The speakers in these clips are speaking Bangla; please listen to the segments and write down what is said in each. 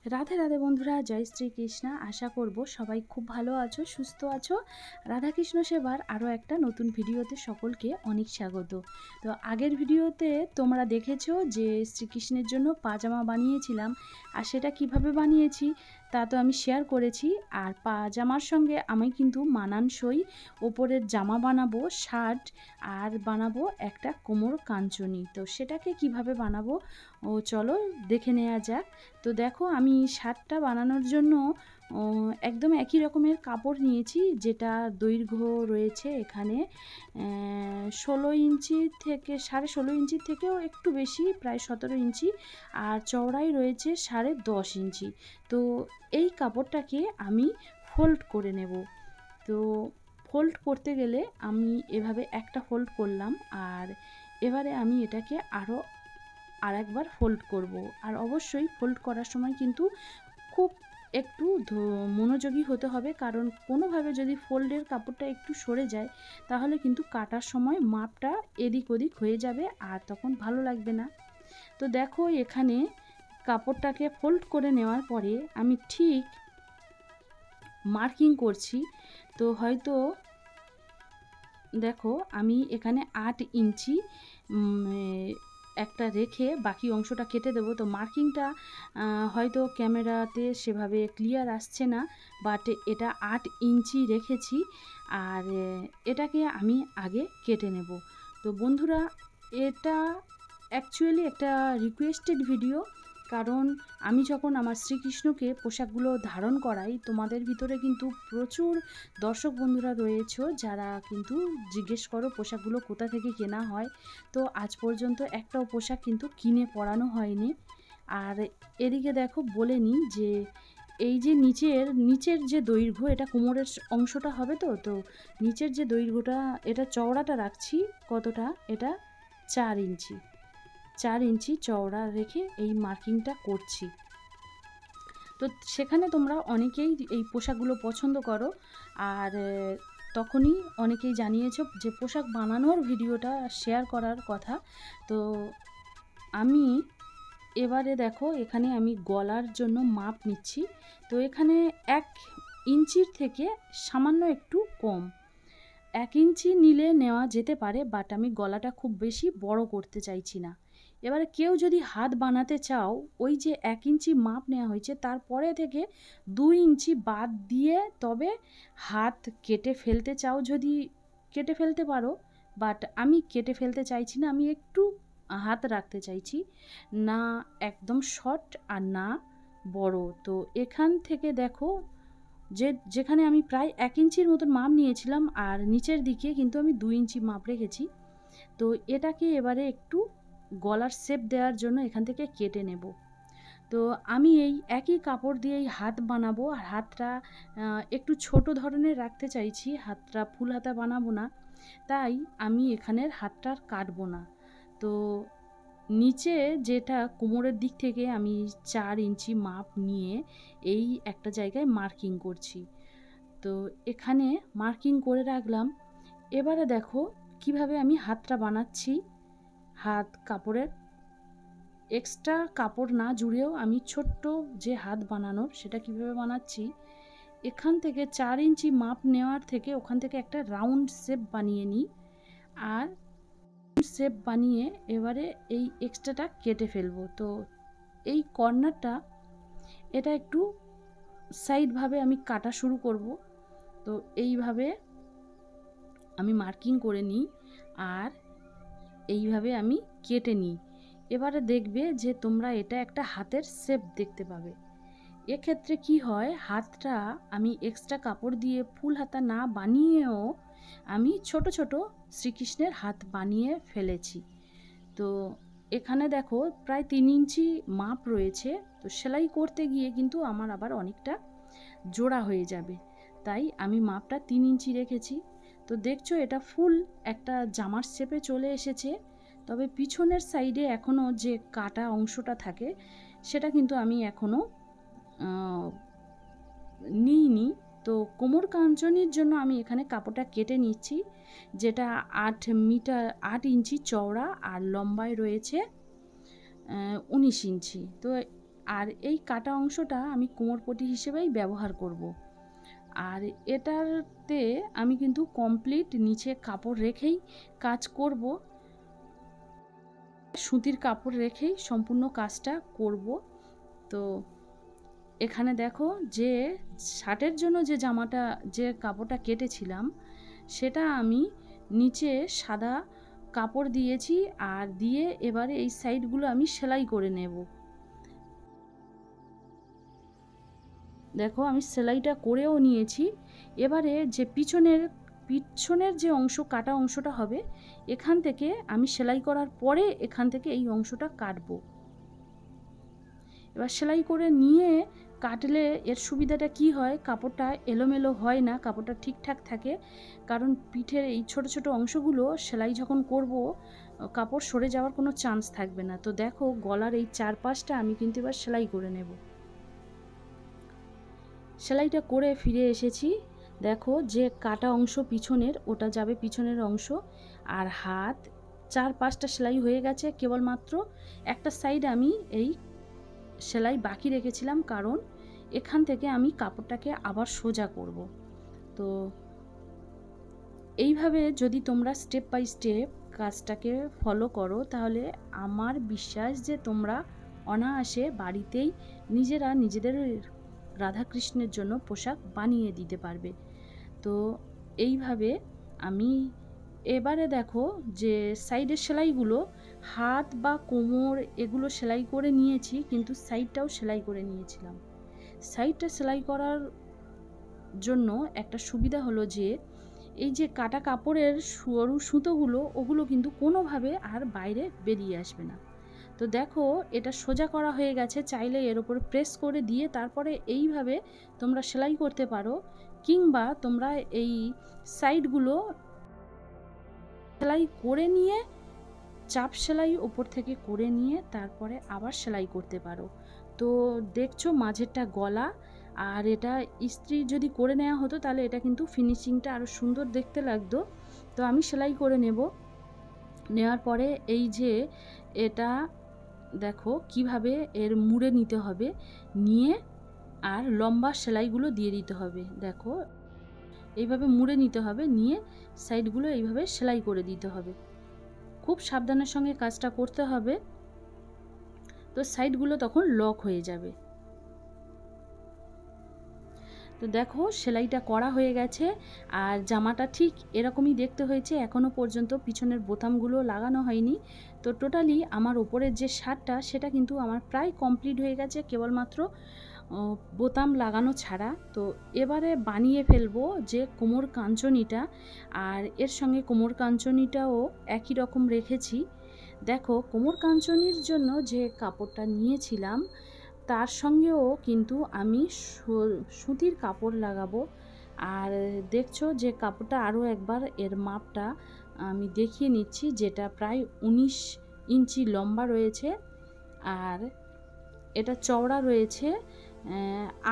রাধে রাধে বন্ধুরা, জয় শ্রীকৃষ্ণ। আশা করব সবাই খুব ভালো আছো, সুস্থ আছো। রাধাকৃষ্ণ সেবার আরও একটা নতুন ভিডিওতে সকলকে অনেক স্বাগত। তো আগের ভিডিওতে তোমরা দেখেছো যে শ্রীকৃষ্ণের জন্য পাজামা বানিয়েছিলাম, আর সেটা কিভাবে বানিয়েছি তা তো আমি শেয়ার করেছি। আর পাজামার সঙ্গে আমি কিন্তু মানানসই ওপরের জামা বানাবো, শার্ট, আর বানাবো একটা কোমর কাঞ্চনি। তো সেটাকে কিভাবে বানাবো চলো দেখে নেওয়া যাক। তো দেখো, আমি শার্টটা বানানোর জন্য একদম একই রকমের কাপড় নিয়েছি, যেটা দৈর্ঘ্য রয়েছে এখানে 16 ইঞ্চি থেকে 16.5 ইঞ্চির থেকেও একটু বেশি, প্রায় 17 ইঞ্চি, আর চওড়াই রয়েছে 10.5 ইঞ্চি। তো এই কাপড়টাকে আমি ফোল্ড করে নেব। তো ফোল্ড করতে গেলে আমি এভাবে একটা ফোল্ড করলাম, আর এবারে আমি এটাকে আর একবার ফোল্ড করব। আর অবশ্যই ফোল্ড করার সময় কিন্তু খুব একটু মনোযোগী হতে হবে, কারণ কোনোভাবে যদি ফোল্ডের কাপড়টা একটু সরে যায় তাহলে কিন্তু কাটার সময় মাপটা এদিক ওদিক হয়ে যাবে, আর তখন ভালো লাগবে না। তো দেখো, এখানে কাপড়টাকে ফোল্ড করে নেওয়ার পরে আমি ঠিক মার্কিং করছি। তো হয়তো দেখো, আমি এখানে 8 ইঞ্চি একটা রেখে বাকি অংশটা কেটে দেবো। তো মার্কিংটা হয়তো ক্যামেরাতে সেভাবে ক্লিয়ার আসছে না, বাট এটা 8 ইঞ্চি রেখেছি, আর এটাকে আমি আগে কেটে নেব। তো বন্ধুরা, এটা অ্যাকচুয়ালি একটা রিকোয়েস্টেড ভিডিও, কারণ আমি যখন আমার শ্রীকৃষ্ণকে পোশাকগুলো ধারণ করাই, তোমাদের ভিতরে কিন্তু প্রচুর দর্শক বন্ধুরা রয়েছে যারা কিন্তু জিজ্ঞেস করো পোশাকগুলো কোথা থেকে কেনা হয়। তো আজ পর্যন্ত একটাও পোশাক কিন্তু কিনে পরানো হয়নি। আর এদিকে দেখো, বলে নিই যে এই যে নিচের যে দৈর্ঘ্য, এটা কোমরের অংশটা হবে। তো নিচের যে দৈর্ঘ্যটা, এটা চওড়াটা রাখছি কতটা, এটা 4 ইঞ্চি। 4 ইঞ্চি চওড়া রেখে এই মার্কিংটা করছি। তো সেখানে তোমরা অনেকেই এই পোশাকগুলো পছন্দ করো, আর তখনই অনেকেই জানিয়েছো যে পোশাক বানানোর ভিডিওটা শেয়ার করার কথা। তো আমি এবারে দেখো, এখানে আমি গলার জন্য মাপ নিচ্ছি। তো এখানে 1 ইঞ্চির থেকে সামান্য একটু কম, 1 ইঞ্চি নিলে নেওয়া যেতে পারে, বাট আমি গলাটা খুব বেশি বড় করতে চাইছি না। এবারে কেউ যদি হাত বানাতে চাও, ওই যে 1 ইঞ্চি মাপ নেওয়া হয়েছে তারপরে থেকে 2 ইঞ্চি বাদ দিয়ে তবে হাত কেটে ফেলতে চাও, যদি কেটে ফেলতে পারো। বাট আমি কেটে ফেলতে চাইছি না, আমি একটু হাত রাখতে চাইছি, না একদম শর্ট আর না বড়। তো এখান থেকে দেখো, যেখানে আমি প্রায় 1 ইঞ্চির মতন মাপ নিয়েছিলাম, আর নিচের দিকে কিন্তু আমি 2 ইঞ্চি মাপ রেখেছি। তো এটাকে এবারে একটু গলার শেপ দেওয়ার জন্য এখান থেকে কেটে নেব। তো আমি এই একই কাপড় দিয়েই হাত বানাবো, আর হাতটা একটু ছোট ধরনের রাখতে চাইছি, হাতটা ফুল হাতা বানাবো না, তাই আমি এখানের হাতটা কাটবো না। তো নিচে যেটা কোমরের দিক থেকে আমি 4 ইঞ্চি মাপ নিয়ে এই একটা জায়গায় মার্কিং করছি। তো এখানে মার্কিং করে রাখলাম। এবারে দেখো কিভাবে আমি হাতটা বানাচ্ছি। হাত কাপড়ের এক্সট্রা কাপড় না জুড়েও আমি ছোট্ট যে হাত বানানোর সেটা কিভাবে বানাচ্ছি, এখান থেকে 4 ইঞ্চি মাপ নেওয়ার থেকে ওখান থেকে একটা রাউন্ড শেপ বানিয়ে নিই, আর শেপ বানিয়ে এবারে এই এক্সট্রাটা কেটে ফেলবো। তো এই কর্নারটা, এটা একটু সাইডভাবে আমি কাটা শুরু করব। তো এইভাবে আমি মার্কিং করে নিই, আর এইভাবে আমি কেটে নিই। এবারে দেখবে যে তোমরা এটা একটা হাতের শেপ দেখতে পাবে। এক্ষেত্রে কি হয়, হাতটা আমি এক্সট্রা কাপড় দিয়ে ফুল হাতা না বানিয়েও আমি ছোট ছোট শ্রীকৃষ্ণের হাত বানিয়ে ফেলেছি। তো এখানে দেখো প্রায় 3 ইঞ্চি মাপ রয়েছে। তো সেলাই করতে গিয়ে কিন্তু আমার আবার অনেকটা জোড়া হয়ে যাবে, তাই আমি মাপটা 3 ইঞ্চি রেখেছি। তো দেখছো, এটা ফুল একটা জামার শেপে চলে এসেছে। তবে পিছনের সাইডে এখনও যে কাটা অংশটা থাকে সেটা কিন্তু আমি এখনও নিইনি। তো কোমর কাঞ্চনির জন্য আমি এখানে কাপড়টা কেটে নিচ্ছি, যেটা 8 ইঞ্চি চওড়া, আর লম্বায় রয়েছে 19 ইঞ্চি। তো আর এই কাটা অংশটা আমি কোমরপটি হিসেবেই ব্যবহার করব। আর এটাতে আমি কিন্তু কমপ্লিট নিচে কাপড় রেখেই কাজ করব, সুতির কাপড় রেখেই সম্পূর্ণ কাজটা করব। তো এখানে দেখো যে শার্টের জন্য যে জামাটা, যে কাপড়টা কেটেছিলাম, সেটা আমি নিচে সাদা কাপড় দিয়েছি, আর দিয়ে এবারে এই সাইডগুলো আমি সেলাই করে নেব। দেখো আমি সেলাইটা করেও নিয়েছি। এবারে যে পিছনের যে অংশ, কাটা অংশটা হবে, এখান থেকে আমি সেলাই করার পরে এখান থেকে এই অংশটা কাটবো। এবার সেলাই করে নিয়ে কাটলে এর সুবিধাটা কি হয়, কাপড়টা এলোমেলো হয় না, কাপড়টা ঠিকঠাক থাকে। কারণ পিঠের এই ছোট ছোট অংশগুলো সেলাই যখন করব, কাপড় সরে যাওয়ার কোনো চান্স থাকবে না। তো দেখো গলার এই চারপাশটা আমি কিন্তু এবার সেলাই করে নেব। সেলাইটা করে ফিরে এসেছি। দেখো যে কাটা অংশ পিছনের, ওটা যাবে পিছনের অংশ, আর হাত 4-5টা সেলাই হয়ে গেছে। কেবলমাত্র একটা সাইড আমি এই সেলাই বাকি রেখেছিলাম, কারণ এখান থেকে আমি কাপড়টাকে আবার সোজা করব। তো এইভাবে যদি তোমরা স্টেপ বাই স্টেপ কাজটাকে ফলো করো, তাহলে আমার বিশ্বাস যে তোমরা অনায়াসে বাড়িতেই নিজেরা নিজেদের রাধাকৃষ্ণের জন্য পোশাক বানিয়ে দিতে পারবে। তো এইভাবে আমি এবারে দেখো যে সাইডের সেলাইগুলো, হাত বা কোমর এগুলো সেলাই করে নিয়েছি, কিন্তু সাইডটাও সেলাই করে নিয়েছিলাম। সাইডটা সেলাই করার জন্য একটা সুবিধা হলো যে এই যে কাটা কাপড়ের সরু সুতোগুলো, ওগুলো কিন্তু কোনোভাবে আর বাইরে বেরিয়ে আসবে না। তো দেখো এটা সোজা করা হয়ে গেছে। চাইলে এর উপরে প্রেস করে দিয়ে তারপরে এইভাবে তোমরা সেলাই করতে পারো, কিংবা তোমরা এই সাইডগুলো সেলাই করে নিয়ে চাপ সেলাই ওপর থেকে করে নিয়ে তারপরে আবার সেলাই করতে পারো। তো দেখছো মাঝেরটা গলা, আর এটা ইস্ত্রি যদি করে নেওয়া হতো তাহলে এটা কিন্তু ফিনিশিংটা আরও সুন্দর দেখতে লাগতো। তো আমি সেলাই করে নেওয়ার পরে এই যে এটা দেখো কিভাবে এর মুড়ে নিতে হবে, নিয়ে আর লম্বা সেলাইগুলো দিয়ে দিতে হবে। দেখো এইভাবে মুড়ে নিতে হবে, নিয়ে সাইডগুলো এইভাবে সেলাই করে দিতে হবে। খুব সাবধানের সঙ্গে কাজটা করতে হবে, তো সাইডগুলো তখন লক হয়ে যাবে। তো দেখো সেলাইটা করা হয়ে গেছে, আর জামাটা ঠিক এরকমই দেখতে হয়েছে। এখনও পর্যন্ত পিছনের বোতামগুলো লাগানো হয়নি। তো টোটালি আমার ওপরের যে শার্টটা, সেটা কিন্তু আমার প্রায় কমপ্লিট হয়ে গেছে, কেবলমাত্র বোতাম লাগানো ছাড়া। তো এবারে বানিয়ে ফেলবো যে কোমর কাঞ্চনিটা, আর এর সঙ্গে কোমর কাঞ্চনিটাও একই রকম রেখেছি। দেখো কোমর কাঞ্চনির জন্য যে কাপড়টা নিয়েছিলাম, তার সঙ্গেও কিন্তু আমি সুতির কাপড় লাগাবো। আর দেখছো যে কাপড়টা আরও একবার এর মাপটা আমি দেখিয়ে নিচ্ছি, যেটা প্রায় 19 ইঞ্চি লম্বা রয়েছে, আর এটা চওড়া রয়েছে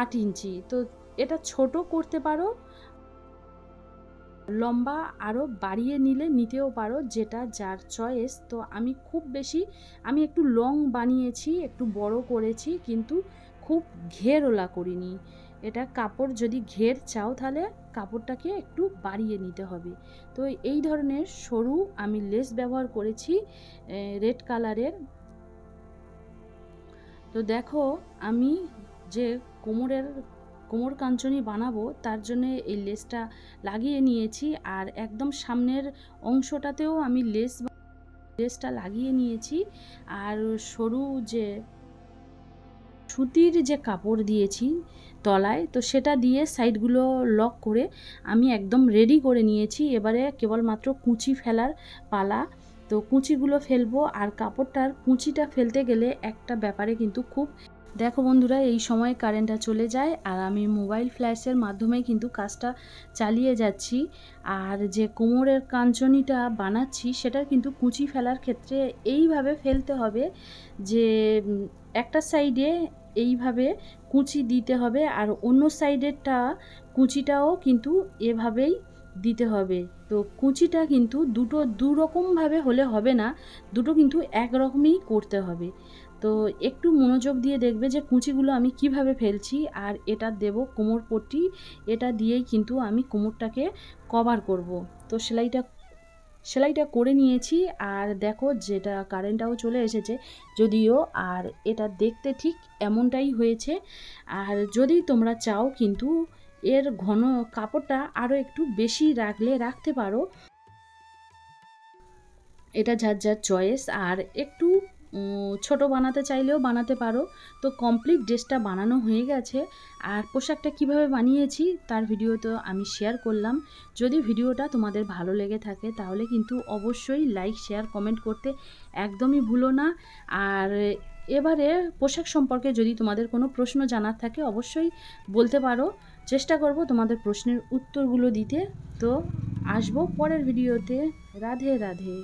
8 ইঞ্চি। তো এটা ছোট করতে পারো, লম্বা আরও বাড়িয়ে নিতেও পারো, যেটা যার চয়েস। তো আমি খুব বেশি, আমি একটু লং বানিয়েছি, একটু বড় করেছি, কিন্তু খুব ঘেরওয়ালা করিনি। এটা কাপড় যদি ঘের চাও তাহলে কাপড়টাকে একটু বাড়িয়ে নিতে হবে। তো এই ধরনের সরু আমি লেস ব্যবহার করেছি রেড কালারের। তো দেখো আমি যে কোমর কাঞ্চনি বানাবো, তার জন্য এই লেসটা লাগিয়ে নিয়েছি, আর একদম সামনের অংশটাতেও আমি লেসটা লাগিয়ে নিয়েছি। আর সরু যে সুতির যে কাপড় দিয়েছি তলায়, তো সেটা দিয়ে সাইডগুলো লক করে আমি একদম রেডি করে নিয়েছি। এবারে কেবলমাত্র কুঁচি ফেলার পালা। তো কুঁচিগুলো ফেলবো, আর কাপড়টার কুঁচিটা ফেলতে গেলে একটা ব্যাপারে কিন্তু খুব, দেখো বন্ধুরা এই সময় কারেন্টটা চলে যায়, আর আমি মোবাইল ফ্ল্যাশের মাধ্যমেই কিন্তু কাজটা চালিয়ে যাচ্ছি। আর যে কোমরের কাঞ্চনিটা বানাচ্ছি, সেটার কিন্তু কুঁচি ফেলার ক্ষেত্রে এইভাবে ফেলতে হবে যে একটা সাইডে এইভাবে কুঁচি দিতে হবে, আর অন্য সাইডেরটা কুঁচিটাও কিন্তু এভাবেই দিতে হবে। তো কুঁচিটা কিন্তু দুটো দুরকমভাবে হলে হবে না, দুটো কিন্তু একরকমই করতে হবে। তো একটু মনোযোগ দিয়ে দেখবে যে কুঁচিগুলো আমি কিভাবে ফেলছি। আর এটা দেব কোমর পট্টি, এটা দিয়েই কিন্তু আমি কোমরটাকে কভার করব। তো সেলাইটা করে নিয়েছি। আর দেখো যেটা কারেন্টটাও চলে এসেছে যদিও, আর এটা দেখতে ঠিক এমনটাই হয়েছে। আর যদি তোমরা চাও কিন্তু এর ঘন কাপড়টা আরও একটু বেশি রাখতে পারো, এটা যার যার চয়েস। আর একটু ছোট বানাতে চাইলেও বানাতে পারো। তো কমপ্লিট ড্রেসটা বানানো হয়ে গেছে। আর পোশাকটা কিভাবে বানিয়েছি তার ভিডিও তো আমি শেয়ার করলাম। যদি ভিডিওটা তোমাদের ভালো লেগে থাকে তাহলে কিন্তু অবশ্যই লাইক, শেয়ার, কমেন্ট করতে একদমই ভুলো না। আর এবারে পোশাক সম্পর্কে যদি তোমাদের কোনো প্রশ্ন জানার থাকে অবশ্যই বলতে পারো, চেষ্টা করব তোমাদের প্রশ্নের উত্তরগুলো দিতে। তো আসবো পরের ভিডিওতে। রাধে রাধে।